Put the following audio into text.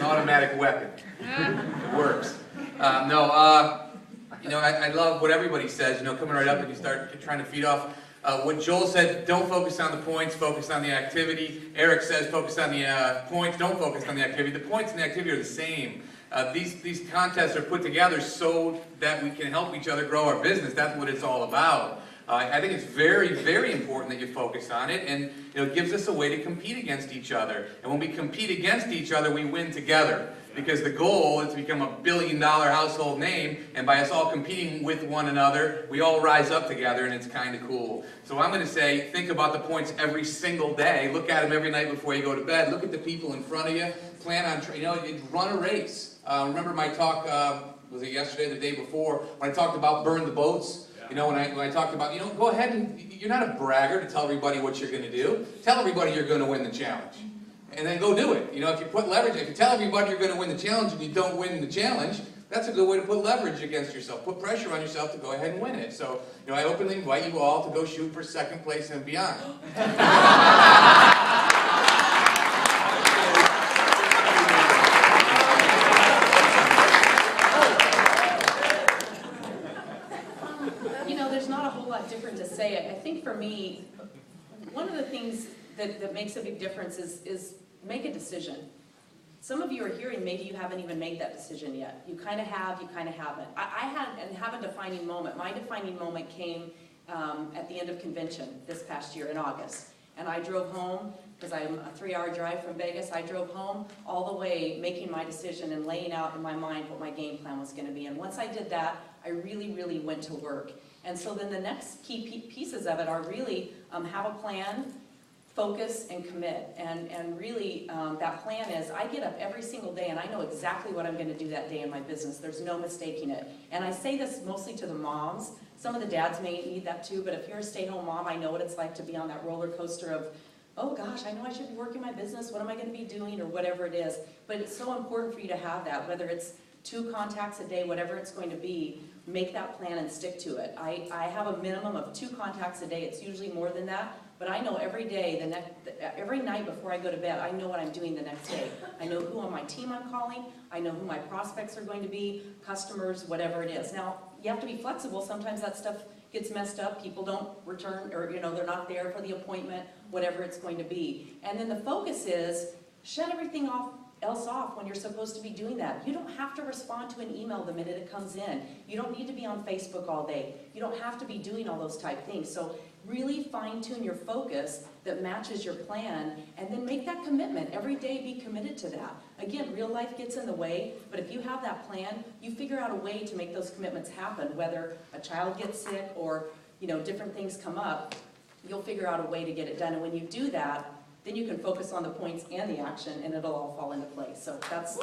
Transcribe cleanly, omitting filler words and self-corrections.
automatic weapon. It works. I love what everybody says, coming right up and you start trying to feed off. What Joel said, don't focus on the points, focus on the activity. Eric says, focus on the points, don't focus on the activity. The points and the activity are the same. These contests are put together so that we can help each other grow our business. That's what it's all about. I think it's very, very important that you focus on it, and it gives us a way to compete against each other. And when we compete against each other, we win together. Because the goal is to become a billion-dollar household name, and by us all competing with one another, we all rise up together, and it's kind of cool. So I'm going to say, think about the points every single day. Look at them every night before you go to bed. Look at the people in front of you. Plan on, run a race. Remember my talk, was it yesterday, the day before, when I talked about burn the boats? When I talked about, go ahead and, you're not a bragger to tell everybody what you're going to do. Tell everybody you're going to win the challenge. And then go do it. If you put leverage, if you tell everybody you're going to win the challenge and you don't win the challenge, that's a good way to put leverage against yourself. Put pressure on yourself to go ahead and win it. So, I openly invite you all to go shoot for second place and beyond. There's not a whole lot different to say. I think for me, one of the things that makes a big difference is make a decision. Some of you are here and maybe you haven't even made that decision yet. You kind of have, you kind of haven't. I have a defining moment. My defining moment came at the end of convention this past year in August. And I drove home, because I'm a 3-hour drive from Vegas, I drove home all the way making my decision and laying out in my mind what my game plan was going to be. And once I did that, I really, really went to work. And so then the next key pieces of it are really have a plan, focus, and commit. And really, that plan is, I get up every single day and I know exactly what I'm going to do that day in my business. There's no mistaking it. And I say this mostly to the moms. Some of the dads may need that too, but if you're a stay-home mom, I know what it's like to be on that roller coaster of, oh gosh, I know I should be working my business, what am I going to be doing, or whatever it is. But it's so important for you to have that, whether it's 2 contacts a day, whatever it's going to be, make that plan and stick to it. I have a minimum of 2 contacts a day. It's usually more than that, but I know every day, every night before I go to bed, I know what I'm doing the next day. I know who on my team I'm calling. I know who my prospects are going to be, customers, whatever it is. Now, you have to be flexible. Sometimes that stuff gets messed up. People don't return, or they're not there for the appointment, whatever it's going to be. And then the focus is, shut everything else off when you're supposed to be doing that. You don't have to respond to an email the minute it comes in. You don't need to be on Facebook all day. You don't have to be doing all those type things. So really fine-tune your focus that matches your plan, and then make that commitment. Every day be committed to that. Again, real life gets in the way, but if you have that plan, you figure out a way to make those commitments happen, whether a child gets sick or different things come up, you'll figure out a way to get it done. And when you do that, then you can focus on the points and the action, and it'll all fall into place. So that's